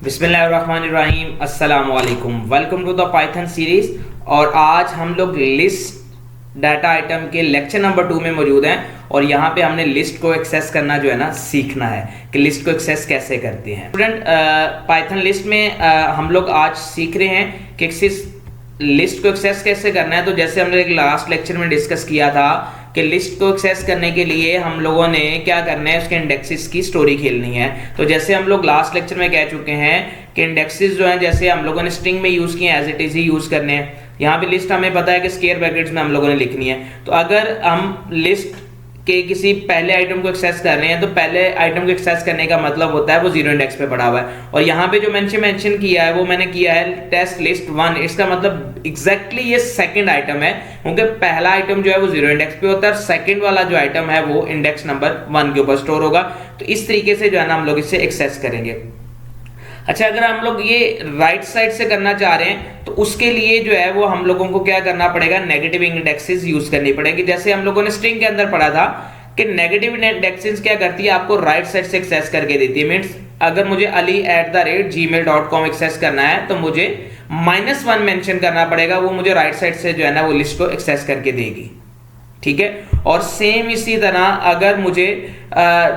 बिस्मिल्लाहिर्रहमानिर्रहीम, अस्सलामु अलैकुम, welcome to the Python series. और आज हम लोग लिस्ट डाटा आइटम के लेक्चर नंबर 2 में मौजूद हैं और यहाँ पे हमने लिस्ट को एक्सेस करना जो है ना सीखना है कि लिस्ट को एक्सेस कैसे करते हैं। स्टूडेंट, पाइथन लिस्ट में हम लोग आज सीख रहे हैं कि लिस्ट को एक्सेस कैसे करना है। तो जैसे हमने एक लास्ट लेक्चर में डिस्कस किया था कि लिस्ट को एक्सेस करने के लिए हम लोगों ने क्या करना है, उसके इंडेक्सेस की स्टोरी खेलनी है। तो जैसे हम लोग लास्ट लेक्चर में कह चुके हैं कि इंडेक्सेस जो हैं जैसे हम लोगों ने स्ट्रिंग में यूज किए एज इट इज ही यूज करने हैं। यहाँ पे लिस्ट हमें पता है कि स्क्वायर ब्रैकेट्स में हम लोगों ने लिखनी है। तो अगर हम लिस्ट के किसी पहले आइटम को एक्सेस कर रहे हैं तो पहले आइटम को एक्सेस करने का मतलब होता है वो जीरो इंडेक्स पे पड़ा हुआ है। और यहाँ पे जो मेंशन किया है वो मैंने किया है टेस्ट लिस्ट 1। इसका मतलब एग्जैक्टली ये सेकंड आइटम है, क्योंकि पहला आइटम जो है वो जीरो इंडेक्स पे होता है और सेकंड वाला जो आइटम है वो इंडेक्स नंबर 1 के ऊपर स्टोर होगा। तो इस तरीके से जो है ना हम लोग इसे एक्सेस करेंगे। अच्छा, अगर हम लोग ये राइट साइड से करना चाह रहे हैं तो उसके लिए जो है वो हम लोगों को क्या करना पड़ेगा, नेगेटिव इंडेक्सेस यूज करनी पड़ेगी। जैसे हम लोगों ने स्ट्रिंग के अंदर पढ़ा था कि नेगेटिव इंडेक्सेस क्या करती है, आपको राइट साइड से एक्सेस करके देती है। मींस अगर मुझे ali@gmail.com एक्सेस करना है तो मुझे -1 मेंशन करना पड़ेगा, वो मुझे राइट साइड से जो है ना वो लिस्ट को एक्सेस करके देगी। ठीक है। और सेम इसी तरह अगर मुझे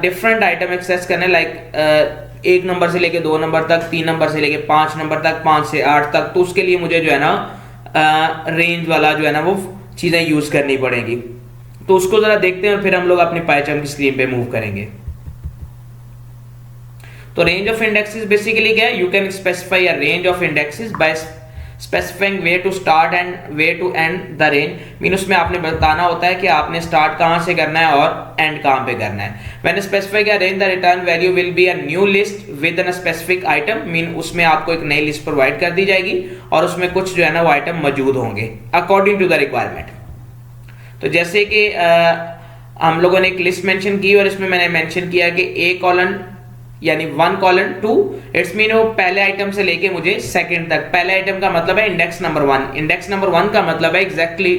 डिफरेंट आइटम एक्सेस करने लाइक 1 नंबर से लेके 2 नंबर तक, 3 नंबर से लेके 5 नंबर तक, 5 से 8 तक, तो उसके लिए मुझे जो है ना रेंज वाला जो है ना वो चीजें यूज करनी पड़ेगी। तो उसको जरा देखते हैं और फिर हम लोग अपनी पाइथन की स्क्रीन पे मूव करेंगे। तो रेंज ऑफ इंडेक्सेस बेसिकली क्या है, you can specify a range of indexes by specifying where to start and where to end the range. Mean उसमें आपने बताना होता है कि आपने स्टार्ट कहां से करना है और एंड कहां पे करना है। When specify a range the return value will be a new list with an specific item. Mean उसमें आपको एक नई लिस्ट प्रोवाइड कर दी जाएगी और उसमें कुछ जो है ना वो आइटम मौजूद होंगे अकॉर्डिंग टू द रिक्वायरमेंट। तो जैसे कि हम लोगों ने एक लिस्ट मेंशन की और इसमें मैंने मेंशन किया कि A कॉलन यानी 1 कॉलन 2, इट्स मीन वो पहले आइटम से लेके मुझे सेकंड तक। पहले आइटम का मतलब है इंडेक्स नंबर 1, इंडेक्स नंबर 1 का मतलब है एग्जैक्टली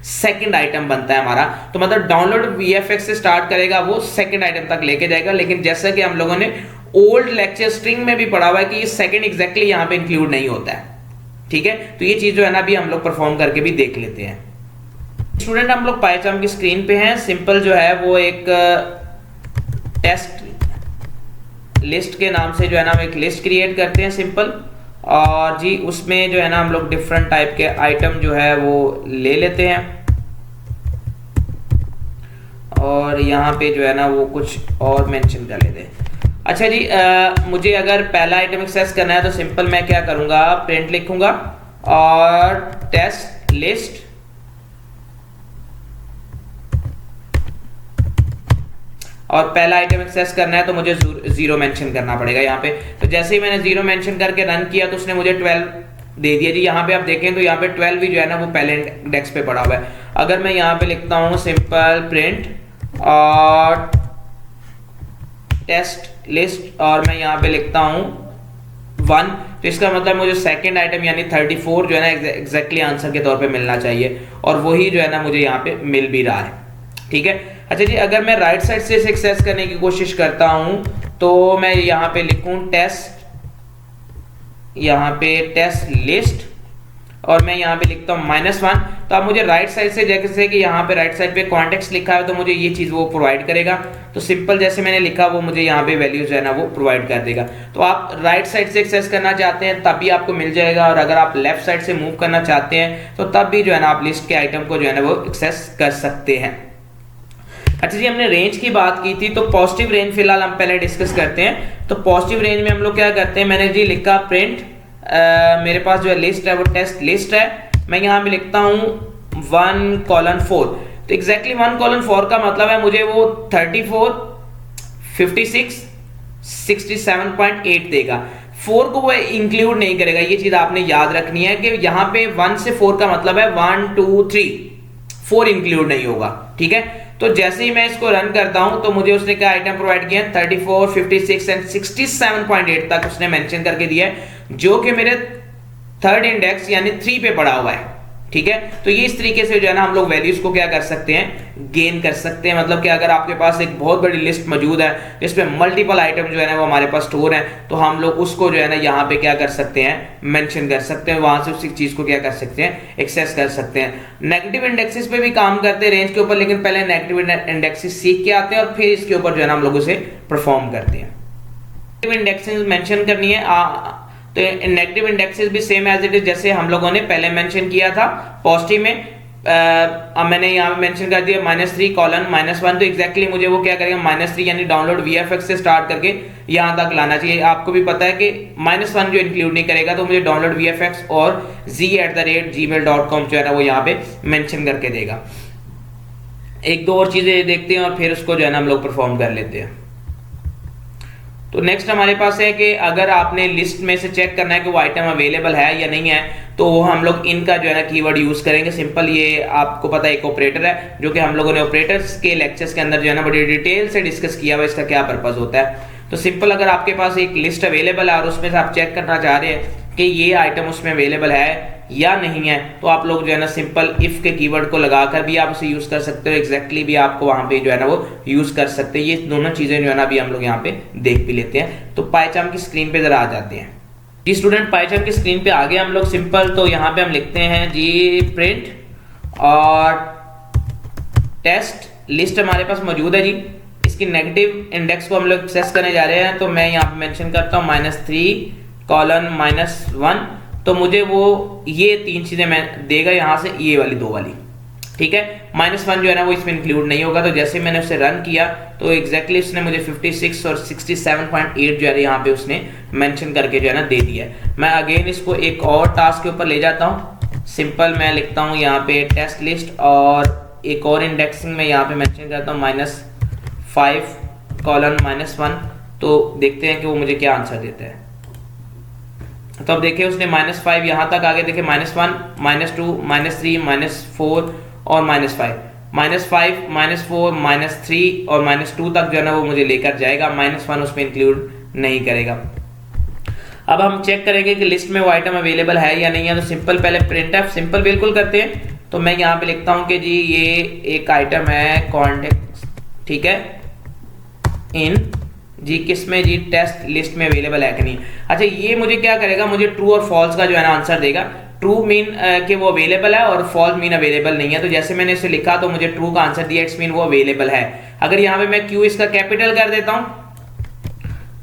सेकंड आइटम बनता है हमारा। तो मतलब डाउनलोड VFX से स्टार्ट करेगा, वो सेकंड आइटम तक लेके जाएगा। लेकिन जैसा कि हम लोगों ने ओल्ड लेक्चर स्ट्रिंग में भी पढ़ा हुआ है कि ये सेकंड एग्जैक्टली यहाँ पे इंक्लूड नहीं होता है। ठीक है। तो ये चीज जो है ना अभी हम लोग परफॉर्म करके भी देख लेते हैं। स्टूडेंट, हम लोग पाइथन की स्क्रीन पे हैं। सिंपल जो है वो एक टेस्ट लिस्ट के नाम से जो है ना हम एक लिस्ट क्रिएट करते हैं सिंपल। और जी उसमें जो है ना हम लोग डिफरेंट टाइप के आइटम जो है वो ले लेते हैं और यहाँ पे जो है ना वो कुछ और मेंशन कर लेते हैं। अच्छा जी, मुझे अगर पहला आइटम एक्सेस करना है तो सिंपल मैं क्या करूंगा, प्रिंट लिखूंगा और टेस्ट लिस्ट और पहला आइटम एक्सेस करना है तो मुझे 0 मेंशन करना पड़ेगा यहाँ पे। तो जैसे ही मैंने 0 मेंशन करके रन किया तो उसने मुझे 12 दे दिया जी। यहाँ पे आप देखें तो यहाँ पे 12 भी जो है ना वो पहले इंडेक्स पे पड़ा हुआ है। अगर मैं यहाँ पे लिखता हूँ सिंपल प्रिंट और टेस्ट लिस्ट और मैं यहाँ पे लिखता हूँ 1, तो इसका मतलब मुझे सेकंड आइटम यानी 34 जो है ना एग्जैक्टली आंसर के तौर पे मिलना चाहिए और वही जो है ना मुझे यहाँ पे मिल भी रहा है। ठीक है। अच्छा जी, अगर मैं राइट साइड से एक्सेस करने की कोशिश करता हूं तो मैं यहाँ पे लिखूं टेस्ट, यहाँ पे टेस्ट लिस्ट और मैं यहाँ पे लिखता हूँ -1। तो अब मुझे राइट साइड से जैसे कि यहाँ पे राइट साइड पे कॉन्टेक्स्ट लिखा है तो मुझे ये चीज वो प्रोवाइड करेगा। तो सिंपल जैसे मैंने लिखा वो मुझे यहाँ पे वैल्यू जो है ना वो प्रोवाइड कर देगा। तो आप राइट साइड से एक्सेस करना चाहते हैं तभी आपको मिल जाएगा, और अगर आप लेफ्ट साइड से मूव करना चाहते हैं तो तब भी जो है ना आप लिस्ट के आइटम को जो है ना वो एक्सेस कर सकते हैं। अच्छा जी, हमने रेंज की बात की थी तो पॉजिटिव रेंज फिलहाल हम पहले डिस्कस करते हैं। तो पॉजिटिव रेंज में हम लोग क्या करते हैं, मैंने जी लिखा प्रिंट, मेरे पास जो है लिस्ट है वो टेस्ट लिस्ट है। मैं यहाँ पे लिखता हूँ 1 कॉलन 4। तो एग्जैक्टली 1 कॉलन 4 का मतलब है मुझे वो 34, 56, 67.8 देगा। 4 को वो इंक्लूड नहीं करेगा, ये चीज आपने याद रखनी है कि यहाँ पे 1 से 4 का मतलब है 1 2 3, 4 इंक्लूड नहीं होगा। ठीक है। तो जैसे ही मैं इसको रन करता हूं तो मुझे उसने क्या आइटम प्रोवाइड किया, 34, 56 एंड 67.8 तक उसने मेंशन करके दिया है, जो कि मेरे थर्ड इंडेक्स यानी 3 पे पड़ा हुआ है। ठीक है। तो ये इस तरीके से जो है ना हम लोग वैल्यूज को क्या कर सकते हैं, गेन कर सकते हैं। मतलब कि अगर आपके पास एक बहुत बड़ी लिस्ट मौजूद है जिसमें मल्टीपल आइटम जो है ना वो हमारे पास स्टोर है, तो हम लोग उसको जो है ना यहाँ पे क्या कर सकते हैं, मेंशन कर सकते हैं, वहां से उसी चीज को क्या कर सकते हैं, एक्सेस कर सकते हैं। नेगेटिव इंडेक्सेस पे भी काम करते हैं रेंज के ऊपर, लेकिन पहले नेगेटिव इंडेक्सेस सीख के आते हैं और फिर इसके ऊपर जो है ना हम लोग उसे परफॉर्म करते हैं। नेगेटिव इंडेक्सेस मेंशन करनी है तो नेगेटिव इंडेक्सेस भी सेम एज इट इज जैसे हम लोगों ने पहले मेंशन किया था पॉजिटिव में। अब मैंने यहाँ पे मेंशन कर दिया -3 कॉलन -1, तो एग्जैक्टली मुझे वो क्या करेगा, -3 यानी डाउनलोड VFX से स्टार्ट करके यहाँ तक लाना चाहिए। आपको भी पता है कि -1 जो इंक्लूड नहीं करेगा, तो मुझे डाउनलोड VFX और z@gmail.com जो है ना वो यहाँ पे मेंशन करके देगा। एक दो और चीजें देखते हैं और फिर उसको जो है ना हम लोग परफॉर्म कर लेते हैं। तो नेक्स्ट हमारे पास है कि अगर आपने लिस्ट में से चेक करना है कि वो आइटम अवेलेबल है या नहीं है, तो वो हम लोग इनका जो है ना कीवर्ड यूज करेंगे। सिंपल, ये आपको पता है एक ऑपरेटर है जो कि हम लोगों ने ऑपरेटर्स के लेक्चर्स के अंदर जो है ना बड़ी डिटेल से डिस्कस किया हुआ इसका क्या पर्पस होता है। तो सिंपल, अगर आपके पास एक लिस्ट अवेलेबल है और उसमें से आप चेक करना चाह रहे हैं कि ये आइटम उसमें अवेलेबल है या नहीं है, तो आप लोग जो है ना सिंपल इफ के कीवर्ड को लगाकर भी आप उसे यूज कर सकते हो। एग्जैक्टली भी आपको वहां पे जो है ना वो यूज कर सकते हैं। ये दोनों चीजें जो है ना अभी हम लोग यहाँ पे देख भी लेते हैं। तो पाइचार्म की स्क्रीन पे जरा आ जाते हैं जी स्टूडेंट। पाइचार्म की स्क्रीन पे आ गए हम लोग। सिंपल, तो यहाँ पे हम लिखते हैं जी प्रिंट और टेस्ट लिस्ट हमारे पास मौजूद है जी। इसकी नेगेटिव इंडेक्स को हम लोग एक्सेस करने जा रहे हैं, तो मैं यहाँ पे मेंशन करता हूँ -3 कॉलन -1, तो मुझे वो ये तीन चीजें मैं देगा यहाँ से, ये वाली दो वाली, ठीक है। -1 जो है ना वो इसमें इंक्लूड नहीं होगा। तो जैसे मैंने उसे रन किया तो एग्जैक्टली उसने मुझे 56 और 67.8 जो है यहाँ पे उसने मेंशन करके जो है ना दे दिया है। मैं अगेन इसको एक और टास्क के ऊपर ले जाता हूँ। सिंपल, मैं लिखता हूँ यहाँ पे टेस्ट लिस्ट और एक और इंडेक्सिंग में यहाँ पे मेंशन करता हूँ -5 कॉलन -1, तो देखते हैं कि वो मुझे क्या आंसर देता है। तो अब देखिए उसने -5 यहाँ तक आगे देखिए -1 -2 -3 -4 और -5 -5 -4 -3 और -2 तक जो है ना वो मुझे लेकर जाएगा। -1 उसमें इंक्लूड नहीं करेगा। अब हम चेक करेंगे कि लिस्ट में वो आइटम अवेलेबल है या नहीं है। तो सिंपल, पहले printf सिंपल बिल्कुल करते हैं। तो मैं यहाँ पे लिखता हूँ कि जी ये एक आइटम है कॉन्टेक्ट, ठीक है, इन जी किसमें जी टेस्ट लिस्ट में अवेलेबल है कि नहीं। अच्छा, ये मुझे क्या करेगा, मुझे ट्रू और फॉल्स का जो है ना आंसर देगा। ट्रू मीन कि वो अवेलेबल है और फॉल्स मीन अवेलेबल नहीं है। तो जैसे मैंने इसे लिखा तो मुझे ट्रू का आंसर दिया, इट्स मीन वो अवेलेबल है। अगर यहाँ पे मैं क्यू इसका कैपिटल कर देता हूं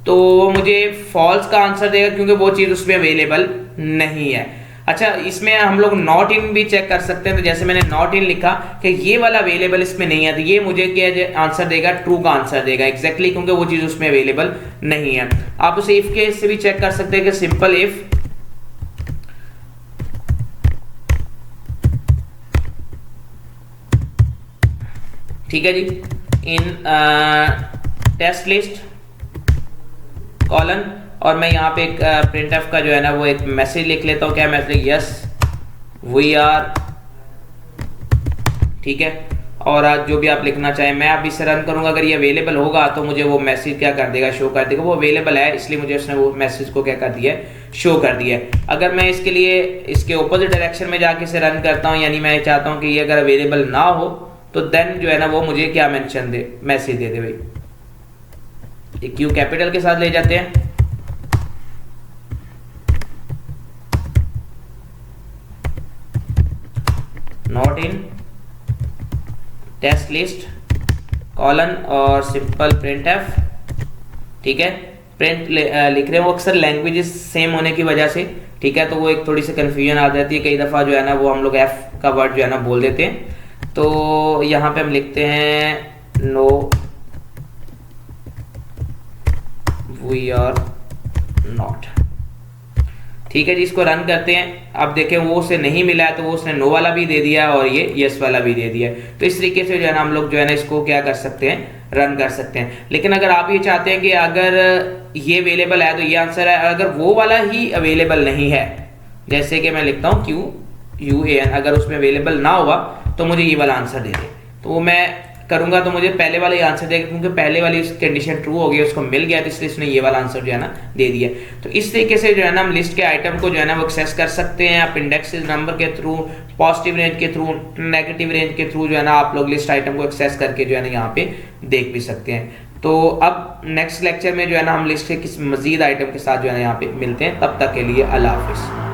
तो वो मुझे फॉल्स का आंसर देगा क्योंकि वो चीज उसमें अवेलेबल नहीं है। अच्छा, इसमें हम लोग नॉट इन भी चेक कर सकते हैं। तो जैसे मैंने नॉट इन लिखा कि ये वाला अवेलेबल इसमें नहीं है, तो ये मुझे क्या आंसर देगा, ट्रू का आंसर देगा एग्जैक्टली, क्योंकि वो चीज उसमें अवेलेबल नहीं है। आप उसे इफ के से भी चेक कर सकते हैं कि सिंपल इफ ठीक है जी, इन टेस्ट लिस्ट कॉलन, और मैं यहाँ पे एक printf का जो है ना वो एक मैसेज लिख लेता हूँ। क्या मैसेज, यस वी आर, ठीक है। और आज जो भी आप लिखना चाहें, मैं अब इसे रन करूंगा। अगर ये अवेलेबल होगा तो मुझे वो मैसेज क्या कर देगा, शो कर देगा। वो अवेलेबल है इसलिए मुझे उसने वो मैसेज को क्या कर दिया है, शो कर दिया है। अगर मैं इसके लिए इसके ऑपोजिट डायरेक्शन में जाके इसे रन करता हूँ, यानी मैं चाहता हूँ कि ये अगर अवेलेबल ना हो तो देन जो है ना वो मुझे क्या मेंशन दे, मैसेज दे दे भाई। क्यू कैपिटल के साथ ले जाते हैं। Not in test list colon और सिंपल printf, ठीक है। प्रिंट लिख रहे हैं वो अक्सर लैंग्वेजेस सेम होने की वजह से, ठीक है, तो वो एक थोड़ी सी कंफ्यूजन आ जाती है। कई दफ़ा जो है ना वो हम लोग f का वर्ड जो है ना बोल देते हैं। तो यहाँ पे हम लिखते हैं नो वी आर नॉट, ठीक है जी। इसको रन करते हैं। अब देखें वो उसे नहीं मिला है तो वो उसने नो वाला भी दे दिया और ये यस वाला भी दे दिया। तो इस तरीके से जो है ना हम लोग जो है ना इसको क्या कर सकते हैं, रन कर सकते हैं। लेकिन अगर आप ये चाहते हैं कि अगर ये अवेलेबल है तो ये आंसर है, अगर वो वाला ही अवेलेबल नहीं है, जैसे कि मैं लिखता हूँ QUAN, अगर उसमें अवेलेबल ना हुआ तो मुझे ये वाला आंसर दे दे। तो वो मैं करूंगा तो मुझे पहले वाला ही आंसर देगा, क्योंकि पहले वाली कंडीशन ट्रू हो गई, उसको मिल गया, तो इसलिए इसने ये वाला आंसर जो है ना दे दिया। तो इस तरीके से जो है ना हम लिस्ट के आइटम को जो है ना वो एक्सेस कर सकते हैं। आप इंडेक्सेस नंबर के थ्रू, पॉजिटिव रेंज के थ्रू, नेगेटिव रेंज के थ्रू जो है ना आप लोग लिस्ट आइटम को एक्सेस करके जो है ना यहाँ पे देख भी सकते हैं। तो अब नेक्स्ट लेक्चर में जो है ना हम लिस्ट के किस मजीद आइटम के साथ जो है ना यहाँ पे मिलते हैं। तब तक के लिए अल्लाह हाफिज़।